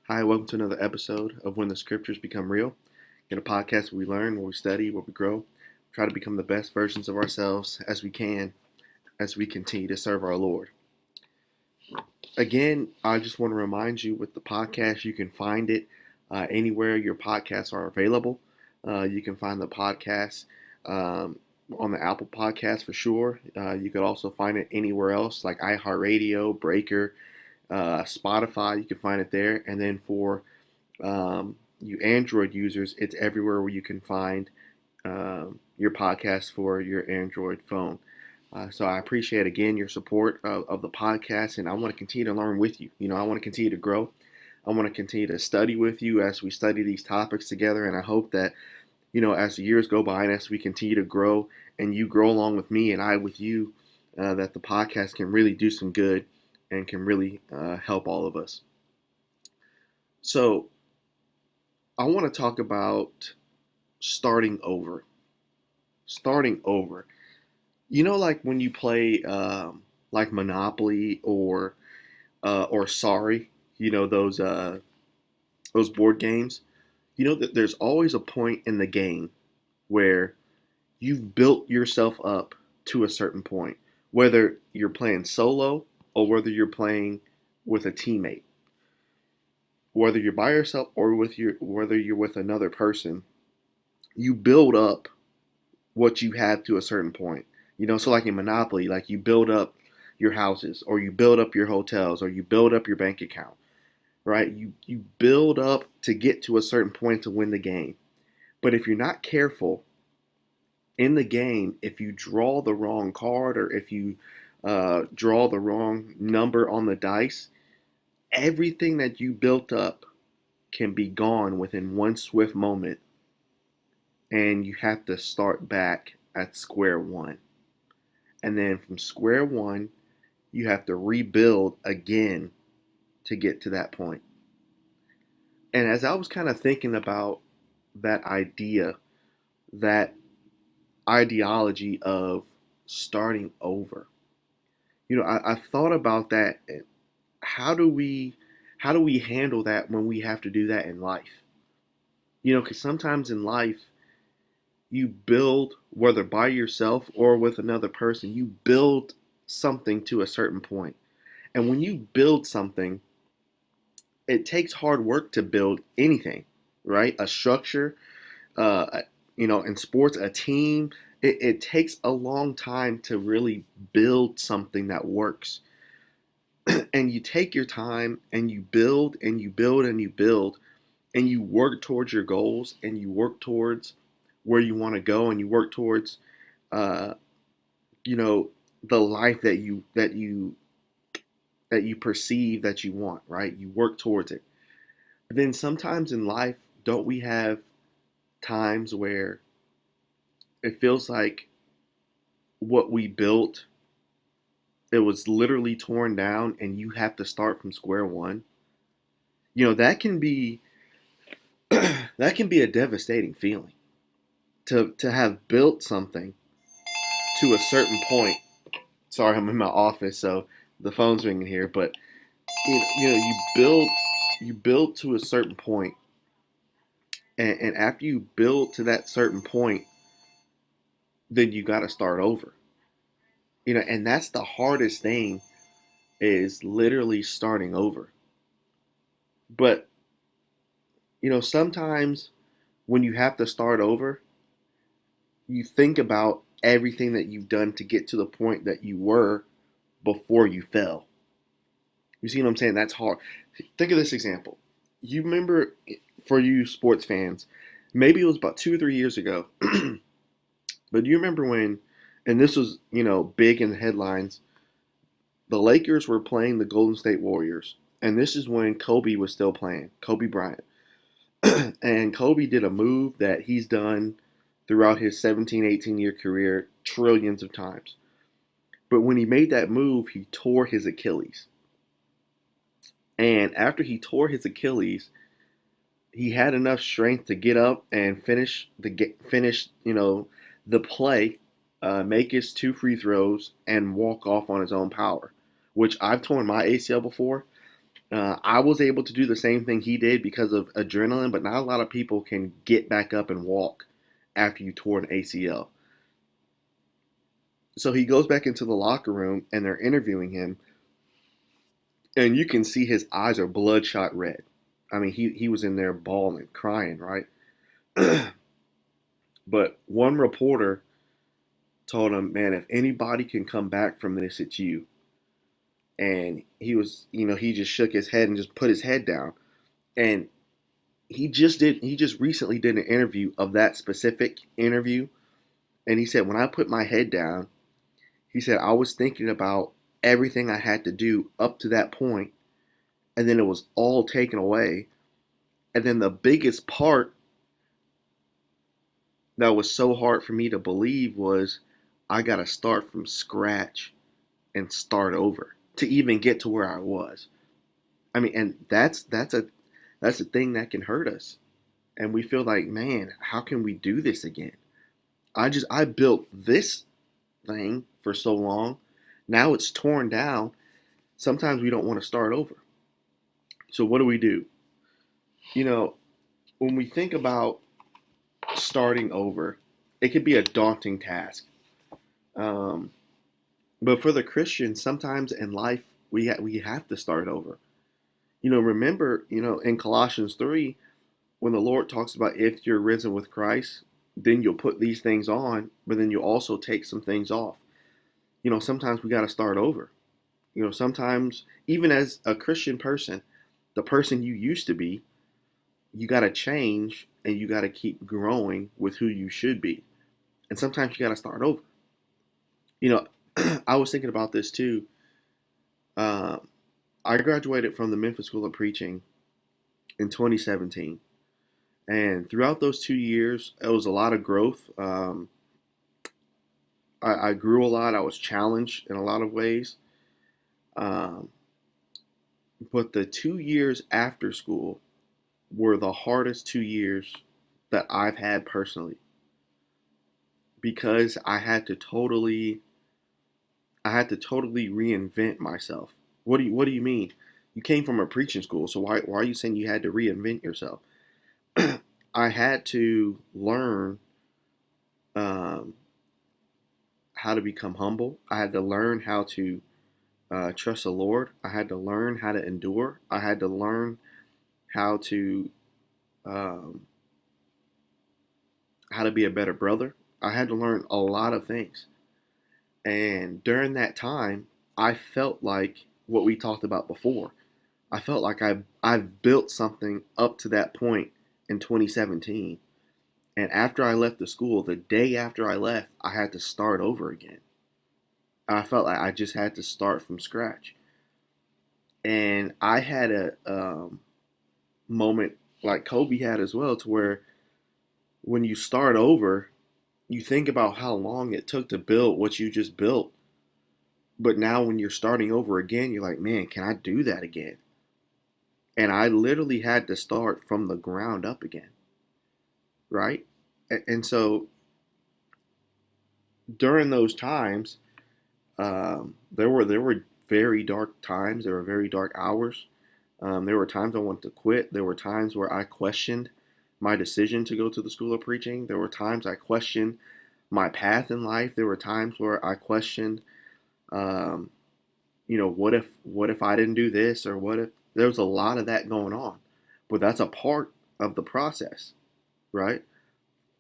Hi, welcome to another episode of When the Scriptures Become Real. In a podcast where we learn, where we study, where we grow, try to become the best versions of ourselves as we can as we continue to serve our Lord. Again, I just want to remind you with the podcast, you can find it anywhere your podcasts are available. You can find the podcast on the Apple Podcast for sure. You could also find it anywhere else like iHeartRadio, Breaker, Spotify. You can find it there. And then for you Android users, it's everywhere where you can find your podcast for your Android phone. So I appreciate again your support of the podcast, and I want to continue to learn with you. I want to continue to grow. I want to continue to study with you as we study these topics together, and I hope that as the years go by and as we continue to grow, and you grow along with me and I with you, that the podcast can really do some good and can really help all of us. So I want to talk about starting over. Starting over. Like when you play like Monopoly or Sorry, those board games. That there's always a point in the game where you've built yourself up to a certain point, whether you're playing solo or whether you're playing with a teammate, whether you're by yourself or whether you're with another person. You build up what you have to a certain point. So like in Monopoly, like you build up your houses or you build up your hotels or you build up your bank account, right? You build up to get to a certain point to win the game. But if you're not careful in the game, if you draw the wrong card or if you draw the wrong number on the dice, everything that you built up can be gone within one swift moment, and you have to start back at square one. And then from square one, you have to rebuild again to get to that point. And as I was kind of thinking about that idea, that ideology of starting over, I thought about that. How do we handle that when we have to do that in life? Because sometimes in life, you build, whether by yourself or with another person, you build something to a certain point. And when you build something, it takes hard work to build anything, right? A structure, uh, in sports, a team. It takes a long time to really build something that works. And you take your time and you build and you build and you build and you work towards your goals and you work towards where you want to go and you work towards, uh, you know, the life that you perceive that you want, right? You work towards it. But then sometimes in life, don't we have times where it feels like what we built, it was literally torn down and you have to start from square one? That can be that can be a devastating feeling to have built something to a certain point. Sorry, I'm in my office, so the phone's ringing here. But you build to a certain point, and after you build to that certain point, then you got to start over. And that's the hardest thing, is literally starting over. But sometimes when you have to start over, you think about everything that you've done to get to the point that you were before you fell. You see what I'm saying? That's hard. Think of this example. You remember, for you sports fans, maybe it was about 2 or 3 years ago, but do you remember when, and this was, big in the headlines, the Lakers were playing the Golden State Warriors, and this is when Kobe was still playing, Kobe Bryant. And Kobe did a move that he's done throughout his 17, 18-year career trillions of times. But when he made that move, he tore his Achilles. And after he tore his Achilles, he had enough strength to get up and finish the play, make his two free throws, and walk off on his own power. Which I've torn my ACL before, I was able to do the same thing he did because of adrenaline, but not a lot of people can get back up and walk after you tore an ACL. So he goes back into the locker room and they're interviewing him, and you can see his eyes are bloodshot red. I mean, he was in there bawling, crying, right? But one reporter told him, man, if anybody can come back from this, it's you. And he was, he just shook his head and just put his head down. And he just recently did an interview of that specific interview. And he said, when I put my head down, he said, I was thinking about everything I had to do up to that point, and then it was all taken away. And then the biggest part that was so hard for me to believe was I got to start from scratch and start over to even get to where I was. I mean, and that's a thing that can hurt us. And we feel like, man, how can we do this again? I built this thing for so long. Now it's torn down. Sometimes we don't want to start over. So what do? You know, when we think about starting over, it can be a daunting task. Um, but for the Christian, sometimes in life we have to start over. Remember, in Colossians 3, when the Lord talks about if you're risen with Christ, then you'll put these things on, but then you'll also take some things off. Sometimes we got to start over. Sometimes even as a Christian person, the person you used to be, you got to change and you got to keep growing with who you should be. And sometimes you got to start over. You know, I was thinking about this too. Uh, I graduated from the Memphis School of Preaching in 2017. And throughout those 2 years, it was a lot of growth. I grew a lot. I was challenged in a lot of ways. Um, but the 2 years after school were the hardest 2 years that I've had personally because I had to totally reinvent myself. What do you mean? You came from a preaching school, so why are you saying you had to reinvent yourself? I had to learn um, how to become humble. I had to learn how to trust the Lord. I had to learn how to endure. I had to learn how to um, how to be a better brother. I had to learn a lot of things. And during that time, I felt like what we talked about before. I felt like I've built something up to that point in 2017. And after I left the school, the day after I left, I had to start over again. I felt like I just had to start from scratch. And I had a moment like Kobe had as well, to where when you start over, you think about how long it took to build what you just built. But now when you're starting over again, you're like, man, can I do that again? And I literally had to start from the ground up again, right? And so during those times, there were very dark times. There were very dark hours. There were times I wanted to quit. There were times where I questioned my decision to go to the school of preaching. There were times I questioned my path in life. There were times where I questioned, um, what if I didn't do this, or what if there was a lot of that going on. But that's a part of the process, right?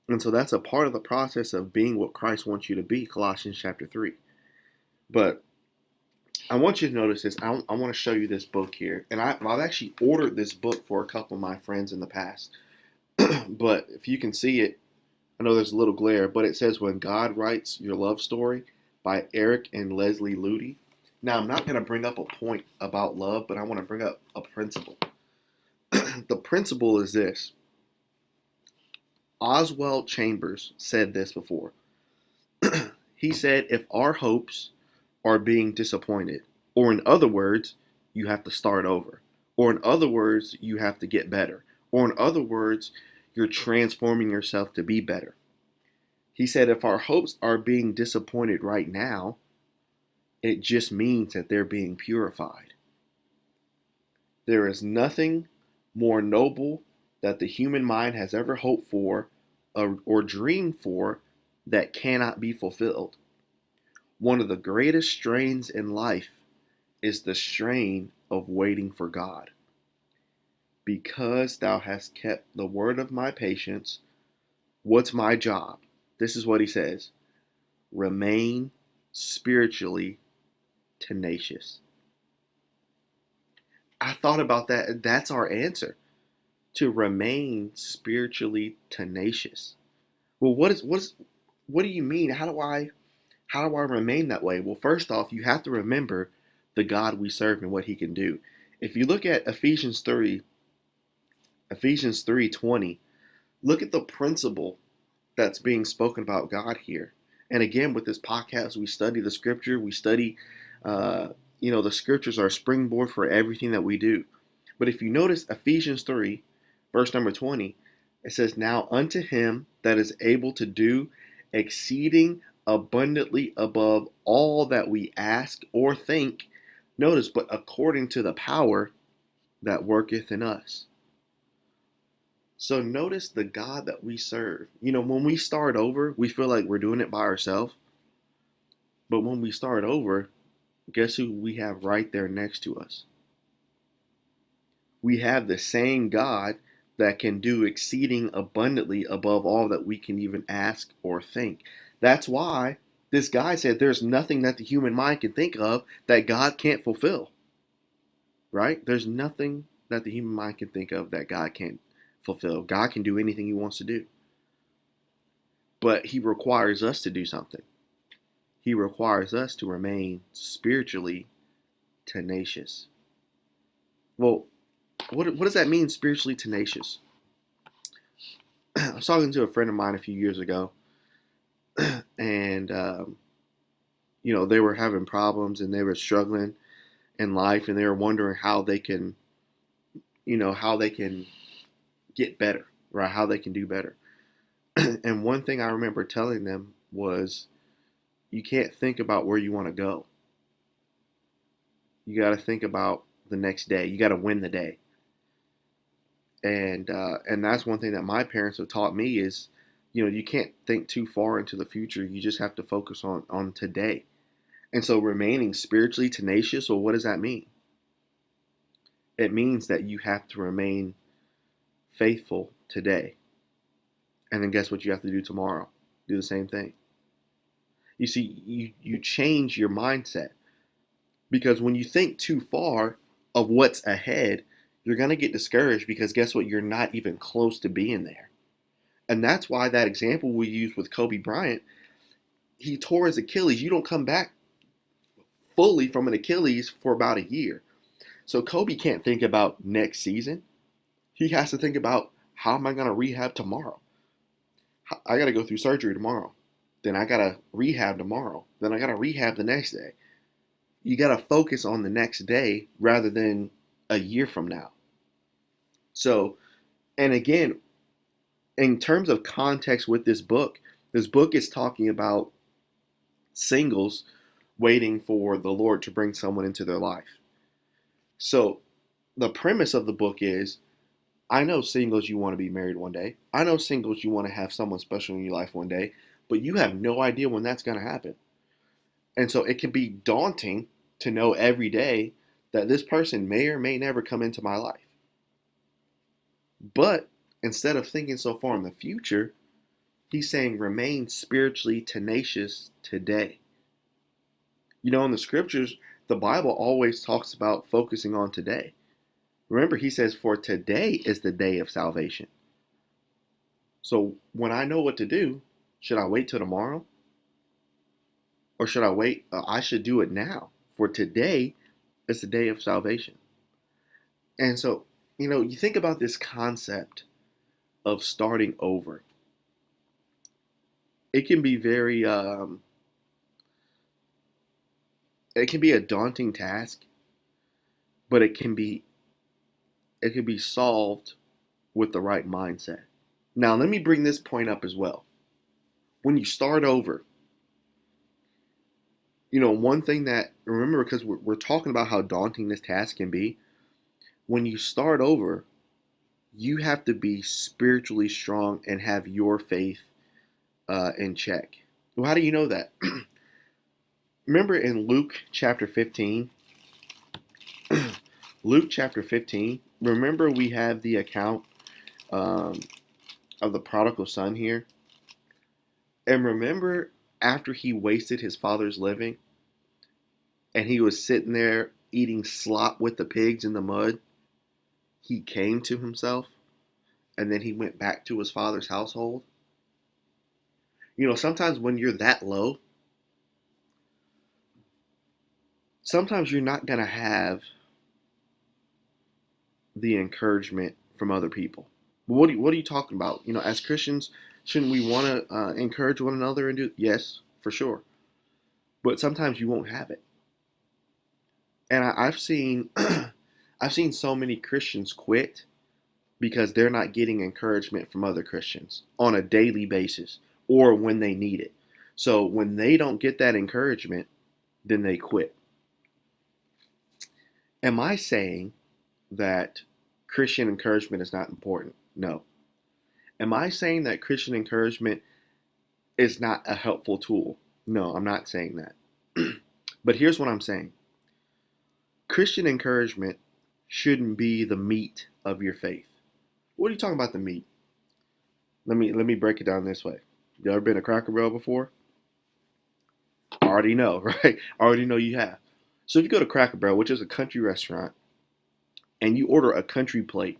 And so that's a part of the process of being what Christ wants you to be, Colossians chapter 3. But I want you to notice this. I want to show you this book here. And I've actually ordered this book for a couple of my friends in the past. But if you can see it, I know there's a little glare, but it says When God Writes Your Love Story by Eric and Leslie Ludy. Now, I'm not going to bring up a point about love, but I want to bring up a principle. The principle is this. Oswald Chambers said this before. He said, if our hopes are being disappointed, or in other words, you have to start over, or in other words, you have to get better, or in other words, you're transforming yourself to be better. He said, if our hopes are being disappointed right now, it just means that they're being purified. There is nothing more noble that the human mind has ever hoped for or dreamed for that cannot be fulfilled. One of the greatest strains in life is the strain of waiting for God. Because thou hast kept the word of my patience, what's my job? This is what he says: remain spiritually tenacious. I thought about that. That's our answer, to remain spiritually tenacious. Well, what do you mean? How do I remain that way? Well, first off, you have to remember the God we serve and what he can do. If you look at Ephesians 3:20, look at the principle that's being spoken about God here. And again, with this podcast, we study the scripture. We study, the scriptures are a springboard for everything that we do. But if you notice Ephesians 3, verse number 20, it says, now unto him that is able to do exceeding abundantly above all that we ask or think. Notice, but according to the power that worketh in us. So notice the God that we serve. When we start over, we feel like we're doing it by ourselves. But when we start over, guess who we have right there next to us? We have the same God that can do exceeding abundantly above all that we can even ask or think. That's why this guy said there's nothing that the human mind can think of that God can't fulfill. Right? There's nothing that the human mind can think of that God can't fulfill. God can do anything he wants to do. But he requires us to do something. He requires us to remain spiritually tenacious. Well, what does that mean, spiritually tenacious? I was talking to a friend of mine a few years ago, and they were having problems and they were struggling in life, and they were wondering how they can get better, right? How they can do better. And one thing I remember telling them was, you can't think about where you want to go. You got to think about the next day. You got to win the day. And that's one thing that my parents have taught me is, you can't think too far into the future. You just have to focus on today. And so remaining spiritually tenacious, well, what does that mean? It means that you have to remain faithful today. And then guess what you have to do tomorrow? Do the same thing. You see, you change your mindset. Because when you think too far of what's ahead, you're going to get discouraged, because guess what? You're not even close to being there. And that's why that example we used with Kobe Bryant, he tore his Achilles. You don't come back fully from an Achilles for about a year. So Kobe can't think about next season. He has to think about, how am I going to rehab tomorrow? I got to go through surgery tomorrow. Then I got to rehab tomorrow. Then I got to rehab the next day. You got to focus on the next day rather than a year from now. So, and again, in terms of context with this book is talking about singles waiting for the Lord to bring someone into their life. So the premise of the book is, I know singles, you want to be married one day. I know singles, you want to have someone special in your life one day, but you have no idea when that's going to happen. And so it can be daunting to know every day that this person may or may never come into my life. But instead of thinking so far in the future, he's saying remain spiritually tenacious today. In the scriptures, the Bible always talks about focusing on today. Remember, he says, for today is the day of salvation. So when I know what to do, should I wait till tomorrow? Or should I wait? I should do it now. For today is the day of salvation. And so, you think about this concept of starting over. It can be very, it can be a daunting task, but it can be solved with the right mindset. Now, let me bring this point up as well. When you start over, one thing that, remember, because we're talking about how daunting this task can be, when you start over, you have to be spiritually strong and have your faith in check. Well, how do you know that? Remember in Luke chapter 15? Luke chapter 15. Remember, we have the account um, of the prodigal son here. And remember, after he wasted his father's living and he was sitting there eating slop with the pigs in the mud, he came to himself and then he went back to his father's household. You know, sometimes when you're that low, sometimes you're not going to have the encouragement from other people. What are you talking about? You know, as Christians, shouldn't we want to encourage one another and do? Yes, for sure. But sometimes you won't have it. And I've seen I've seen so many Christians quit because they're not getting encouragement from other Christians on a daily basis or when they need it. So when they don't get that encouragement, then they quit. Am I saying that Christian encouragement is not important? No. Am I saying that Christian encouragement is not a helpful tool? No, I'm not saying that. But here's what I'm saying. Christian encouragement shouldn't be the meat of your faith. What are you talking about, the meat? Let me break it down this way. You ever been to Cracker Barrel before? I already know, right? I already know you have. So if you go to Cracker Barrel, which is a country restaurant, and you order a country plate.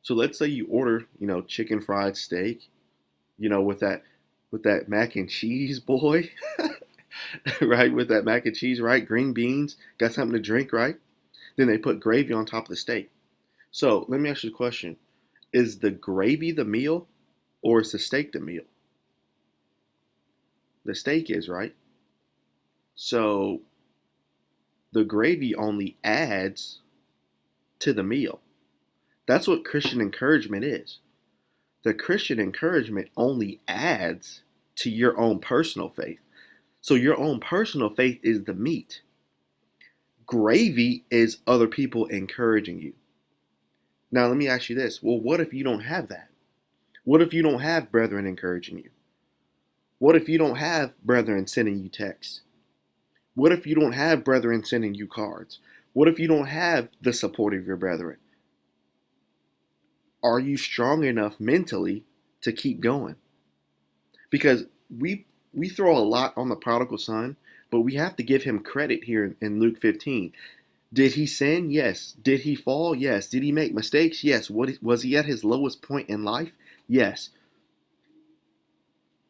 So let's say you order, chicken fried steak, with that mac and cheese, boy, right? With that mac and cheese, right? Green beans, got something to drink, right? Then they put gravy on top of the steak. So let me ask you a question. Is the gravy the meal or is the steak the meal? The steak is, right? So the gravy only adds to the meal. That's what Christian encouragement is. The Christian encouragement only adds to your own personal faith. So your own personal faith is the meat. Gravy is other people encouraging you. Now, let me ask you this. Well, what if you don't have that? What if you don't have brethren encouraging you? What if you don't have brethren sending you texts? What if you don't have brethren sending you cards? What if you don't have the support of your brethren? Are you strong enough mentally to keep going? Because we throw a lot on the prodigal son, but we have to give him credit here in Luke 15. Did he sin? Yes. Did he fall? Yes. Did he make mistakes? Yes. Was he at his lowest point in life? Yes.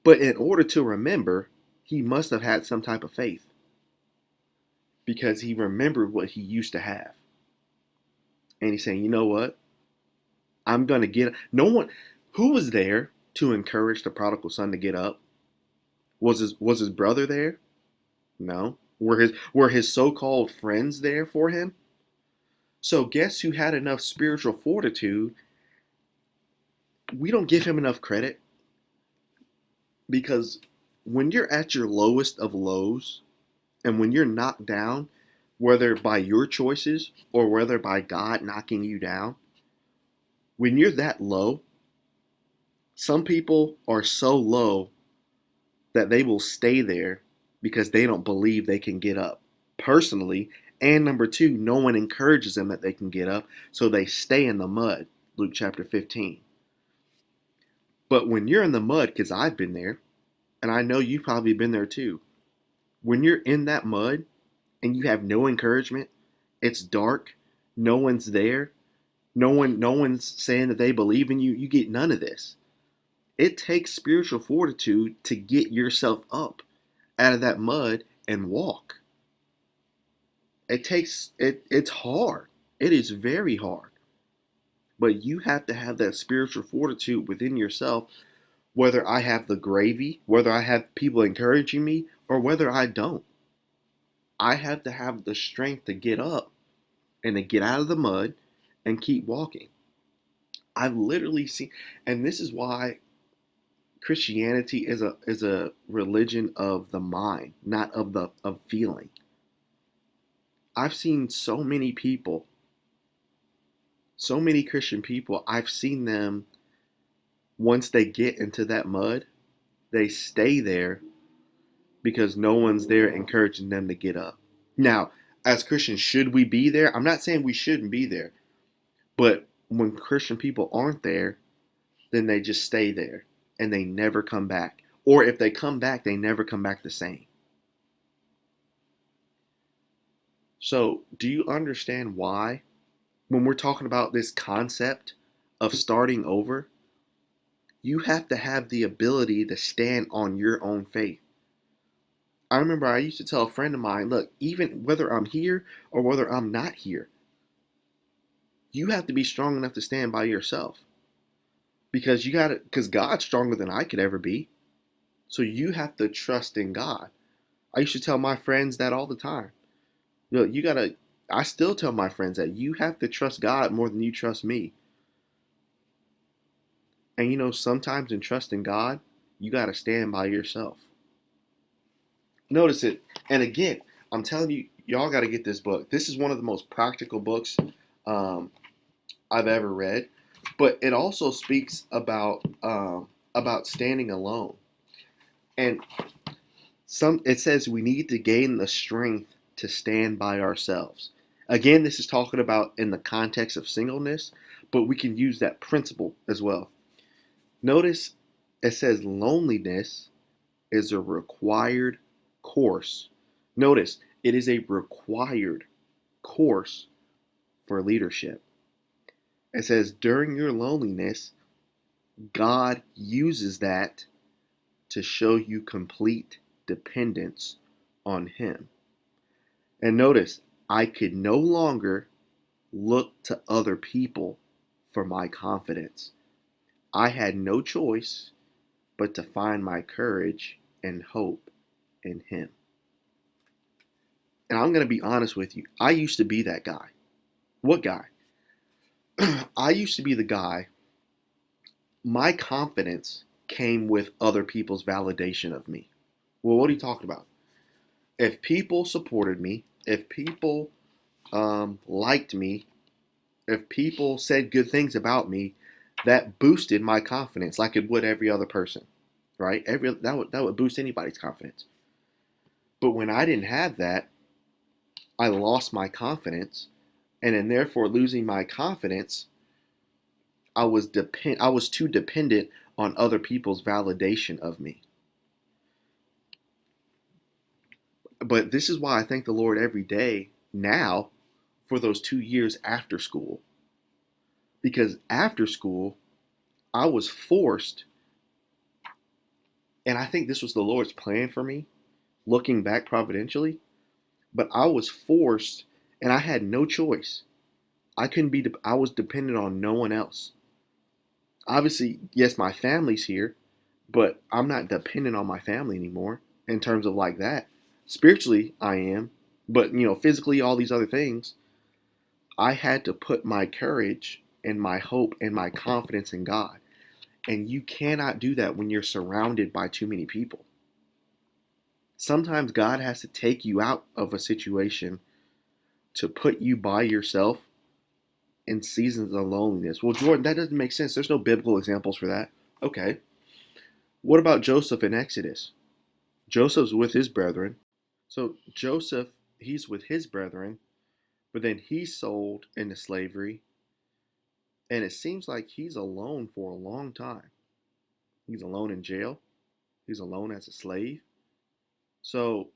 But in order to remember, he must have had some type of faith because he remembered what he used to have. And he's saying, you know what? I'm going to get no one who was there to encourage the prodigal son to get up. Was his brother there? No. Were his so-called friends there for him? So guess who had enough spiritual fortitude? We don't give him enough credit because when you're at your lowest of lows and when you're knocked down, whether by your choices or whether by God knocking you down, when you're that low, some people are so low that they will stay there because they don't believe they can get up personally. And number two, no one encourages them that they can get up, so they stay in the mud. Luke chapter 15. But when you're in the mud, because I've been there, and I know you've probably been there too, when you're in that mud and you have no encouragement, it's dark, no one's there, no one's saying that they believe in you, you get none of this. It takes spiritual fortitude to get yourself up out of that mud and walk. It's hard. It is very hard. But you have to have that spiritual fortitude within yourself, whether I have the gravy, whether I have people encouraging me, or whether I don't. I have to have the strength to get up and to get out of the mud and keep walking. I've literally seen, and this is why Christianity is a religion of the mind, not of feeling. I've seen so many people So many Christian people, I've seen them, once they get into that mud, they stay there because no one's there encouraging them to get up. Now, as Christians, should we be there? I'm not saying we shouldn't be there, but when Christian people aren't there, then they just stay there and they never come back. Or if they come back, they never come back the same. So, do you understand why, when we're talking about this concept of starting over, you have to have the ability to stand on your own faith? I remember I used to tell a friend of mine, look, even whether I'm here or whether I'm not here, you have to be strong enough to stand by yourself. Because God's stronger than I could ever be. So you have to trust in God. I used to tell my friends that all the time. I still tell my friends that you have to trust God more than you trust me. And sometimes in trusting God, you got to stand by yourself. Notice it. And again, I'm telling you, y'all got to get this book. This is one of the most practical books I've ever read. But it also speaks about standing alone. And it says we need to gain the strength to stand by ourselves. Again, this is talking about in the context of singleness, but we can use that principle as well. Notice it says loneliness is a required course. Notice it is a required course for leadership. It says during your loneliness, God uses that to show you complete dependence on Him. And notice, I could no longer look to other people for my confidence. I had no choice but to find my courage and hope in Him. And I'm going to be honest with you. I used to be that guy. What guy? I used to be the guy. My confidence came with other people's validation of me. Well, what are you talking about? If people supported me, if people liked me, if people said good things about me, that boosted my confidence like it would every other person, right? That would boost anybody's confidence. But when I didn't have that, I lost my confidence, and in therefore losing my confidence, I was too dependent on other people's validation of me. But this is why I thank the Lord every day now for those 2 years after school. Because after school, I was forced, and I think this was the Lord's plan for me, looking back providentially, but I was forced and I had no choice. I was dependent on no one else. Obviously, yes, my family's here, but I'm not dependent on my family anymore in terms of like that. Spiritually, I am, but physically, all these other things, I had to put my courage and my hope and my confidence in God. And you cannot do that when you're surrounded by too many people. Sometimes God has to take you out of a situation to put you by yourself in seasons of loneliness. Well, Jordan, that doesn't make sense. There's no biblical examples for that. Okay. What about Joseph in Exodus? Joseph's with his brethren. So Joseph, he's with his brethren, but then he's sold into slavery. And it seems like he's alone for a long time. He's alone in jail. He's alone as a slave. So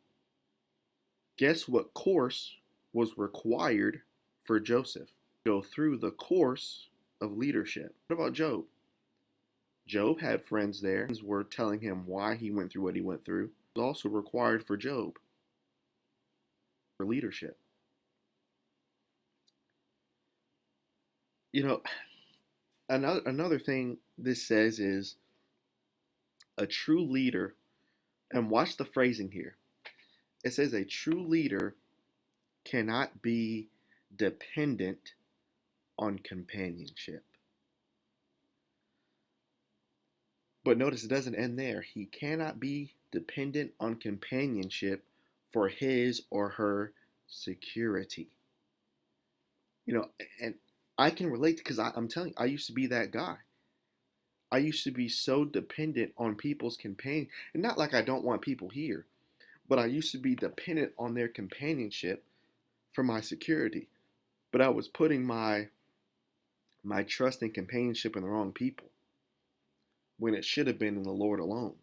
guess what course was required for Joseph? Go through the course of leadership. What about Job? Job had friends there who were telling him why he went through what he went through. It was also required for Job for leadership. You know, another thing this says is a true leader, and watch the phrasing here. It says a true leader cannot be dependent on companionship. But notice it doesn't end there. He cannot be dependent on companionship for his or her security. And I can relate because I'm telling you, I used to be that guy. I used to be so dependent on people's companion, and not like I don't want people here, but I used to be dependent on their companionship for my security. But I was putting my trust and companionship in the wrong people when it should have been in the Lord alone.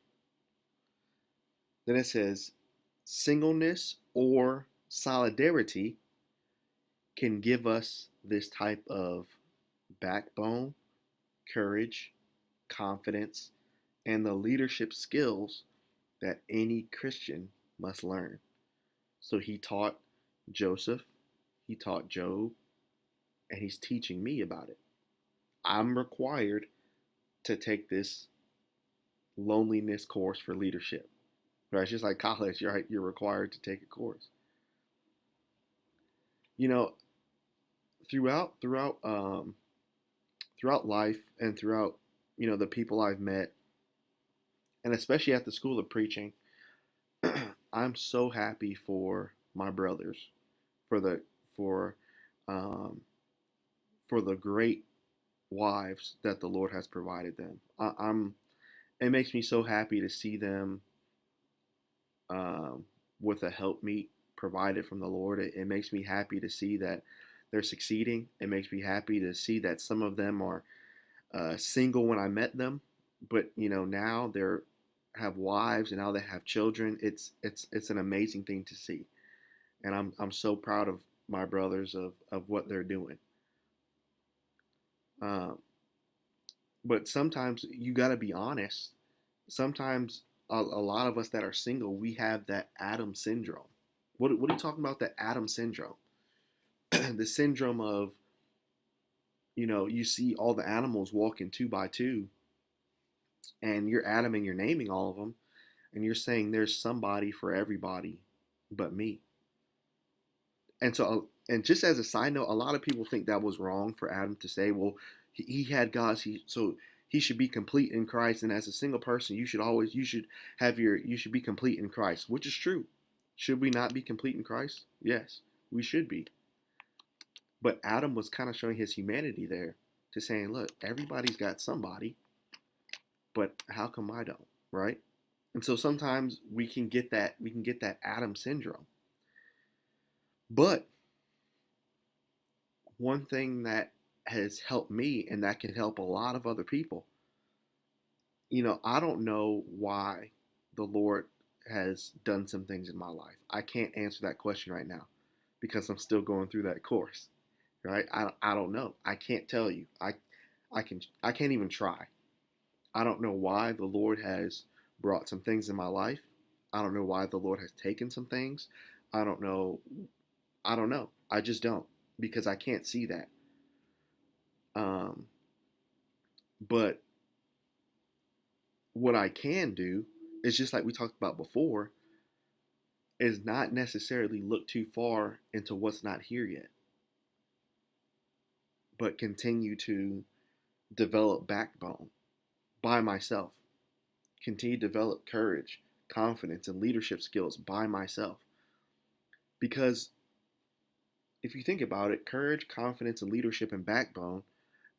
Then it says, singleness or solidarity can give us this type of backbone, courage, confidence, and the leadership skills that any Christian must learn. So he taught Joseph, he taught Job, and he's teaching me about it. I'm required to take this loneliness course for leadership. Right? It's just like college, right? You're required to take a course. You know, throughout life and throughout the people I've met, and especially at the School of Preaching, I'm so happy for my brothers, for the for um, for the great wives that the Lord has provided them. I'm It makes me so happy to see them um, with a helpmeet provided from the Lord. It makes me happy to see that they're succeeding. It makes me happy to see that some of them are single when I met them, but now they're have wives and now they have children. It's an amazing thing to see, and I'm so proud of my brothers of what they're doing. Um, but sometimes you got to be honest. Sometimes a lot of us that are single, we have that Adam syndrome. What are you talking about? That Adam syndrome, the syndrome of you see all the animals walking two by two, and you're Adam and you're naming all of them, and you're saying there's somebody for everybody but me. And so, and just as a side note, a lot of people think that was wrong for Adam to say, well, he had God's, so he should be complete in Christ. And as a single person, you should be complete in Christ, which is true. Should we not be complete in Christ? Yes, we should be. But Adam was kind of showing his humanity there to saying, look, everybody's got somebody, but how come I don't, right? And so sometimes we can get that Adam syndrome. But one thing that has helped me and that can help a lot of other people, I don't know why the Lord has done some things in my life. I can't answer that question right now because I'm still going through that course, right? I don't know. I can't tell you. I can't even try. I don't know why the Lord has brought some things in my life. I don't know why the Lord has taken some things. I don't know. I don't know. I just don't because I can't see that. Um, but what I can do is just like we talked about before, is not necessarily look too far into what's not here yet, but continue to develop backbone by myself, continue to develop courage, confidence, and leadership skills by myself. Because if you think about it, courage, confidence, and leadership and backbone,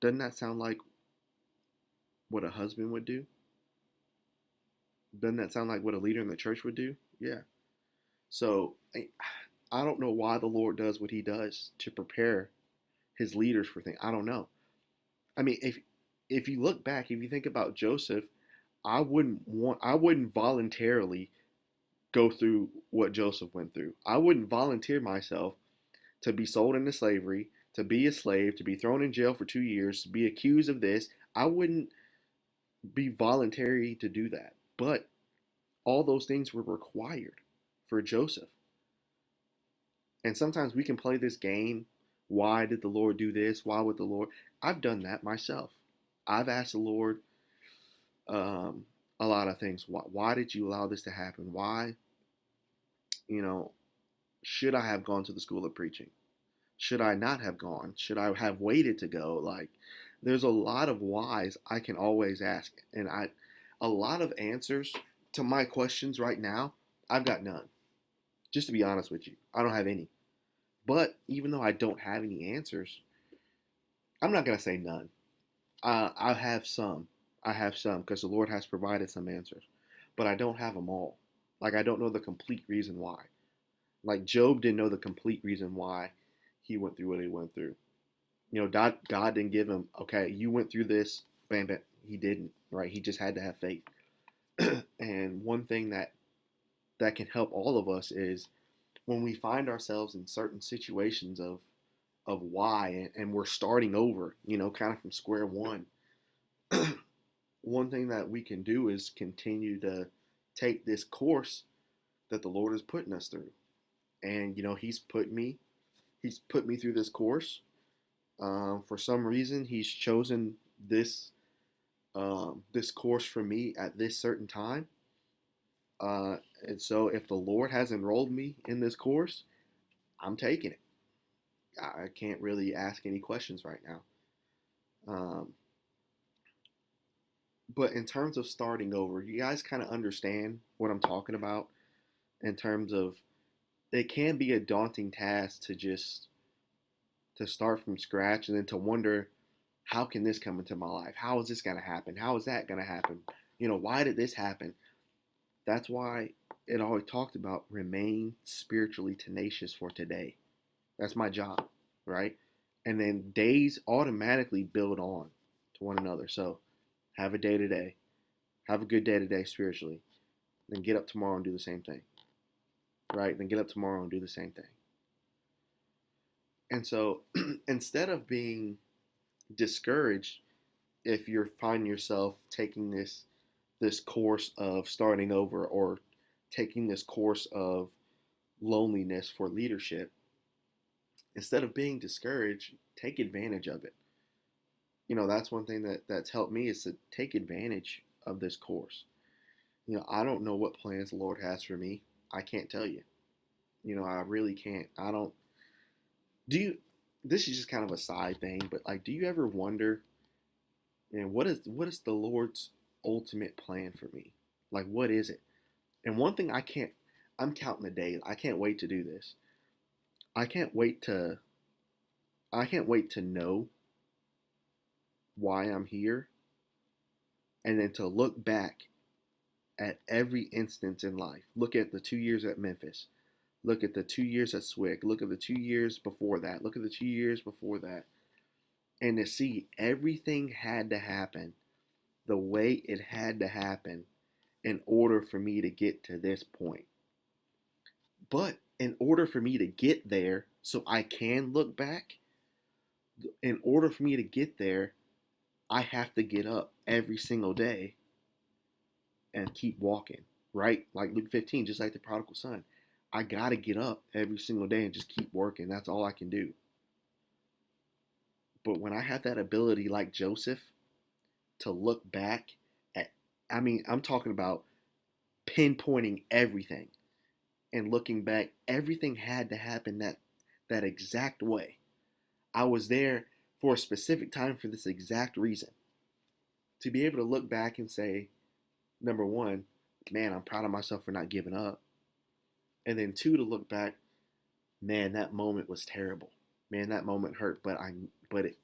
doesn't that sound like what a husband would do? Doesn't that sound like what a leader in the church would do? Yeah. So I don't know why the Lord does what He does to prepare His leaders for things. I don't know. I mean, if you look back, if you think about Joseph, I wouldn't voluntarily go through what Joseph went through. I wouldn't volunteer myself to be sold into slavery, to be a slave, to be thrown in jail for 2 years, to be accused of this. I wouldn't be voluntary to do that. But all those things were required for Joseph. And sometimes we can play this game. Why did the Lord do this? Why would the Lord? I've done that myself. I've asked the Lord a lot of things. Why did you allow this to happen? Why, you know, should I have gone to the School of Preaching? Should I not have gone? Should I have waited to go? Like, there's a lot of whys I can always ask, and a lot of answers to my questions right now. I've got none. Just to be honest with you, I don't have any. But even though I don't have any answers, I'm not gonna say none. I have some. I have some because the Lord has provided some answers, but I don't have them all. Like I don't know the complete reason why. Like Job didn't know the complete reason why he went through what he went through. You know, God didn't give him, okay, you went through this, bam, bam. He didn't, right? He just had to have faith. And one thing that can help all of us is when we find ourselves in certain situations of why, and we're starting over, you know, kind of from square one. One thing that we can do is continue to take this course that the Lord is putting us through. And you know, He's put me through this course. For some reason, He's chosen this course for me at this certain time. And so, if the Lord has enrolled me in this course, I'm taking it. I can't really ask any questions right now. Um, but in terms of starting over, you guys kind of understand what I'm talking about in terms of it can be a daunting task to just to start from scratch and then to wonder how can this come into my life? How is this going to happen? How is that going to happen? You know, why did this happen? That's why it always talked about remain spiritually tenacious for today. That's my job, right? And then days automatically build on to one another. So have a day today. Have a good day today spiritually. Then get up tomorrow and do the same thing, right? Then get up tomorrow and do the same thing. And so instead of being discouraged if you find yourself taking this course of starting over or taking this course of loneliness for leadership, instead of being discouraged, take advantage of it. You know, that's one thing that's helped me is to take advantage of this course. You know, I don't know what plans the Lord has for me. I can't tell you. You know, I really can't. I don't. Do you? This is just kind of a side thing, but like, do you ever wonder, and what is the Lord's ultimate plan for me? Like, what is it? And one thing I can't. I'm counting the days. I can't wait to do this. I can't wait to. I can't wait to know why I'm here, and then to look back at every instance in life. Look at the 2 years at Memphis. Look at the 2 years at Swick. Look at the 2 years before that. Look at the 2 years before that. And to see everything had to happen the way it had to happen in order for me to get to this point. But in order for me to get there, so I can look back, in order for me to get there, I have to get up every single day and keep walking, right? Like Luke 15, just like the prodigal son. I got to get up every single day and just keep working. That's all I can do. But when I have that ability, like Joseph, to look back at, I mean, I'm talking about pinpointing everything and looking back, everything had to happen that exact way. I was there for a specific time for this exact reason. To be able to look back and say, number one, man, I'm proud of myself for not giving up. And then two, to look back, man, that moment was terrible. Man, that moment hurt, but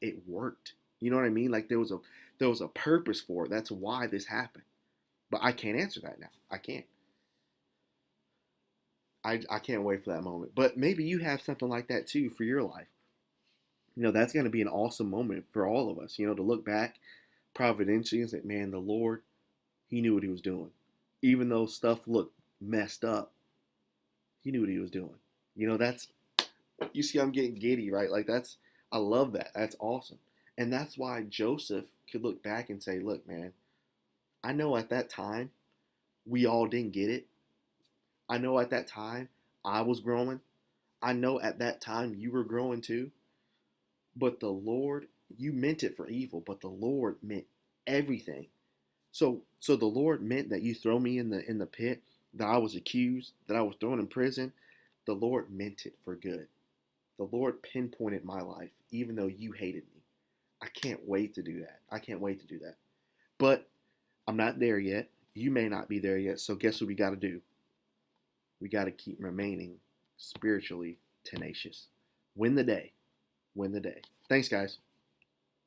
it worked. You know what I mean? Like there was a purpose for it. That's why this happened. But I can't answer that now. I can't. I can't wait for that moment. But maybe you have something like that too for your life. You know, that's going to be an awesome moment for all of us, you know, to look back providentially and say, man, the Lord, He knew what He was doing. Even though stuff looked messed up, He knew what He was doing. You know, you see, I'm getting giddy, right? Like, I love that. That's awesome. And that's why Joseph could look back and say, look, man, I know at that time we all didn't get it. I know at that time I was growing. I know at that time you were growing too. But the Lord, you meant it for evil, but the Lord meant everything. So the Lord meant that you throw me in the pit, that I was accused, that I was thrown in prison. The Lord meant it for good. The Lord pinpointed my life, even though you hated me. I can't wait to do that. I can't wait to do that. But I'm not there yet. You may not be there yet. So guess what we got to do? We got to keep remaining spiritually tenacious. Win the day. Win the day. Thanks, guys.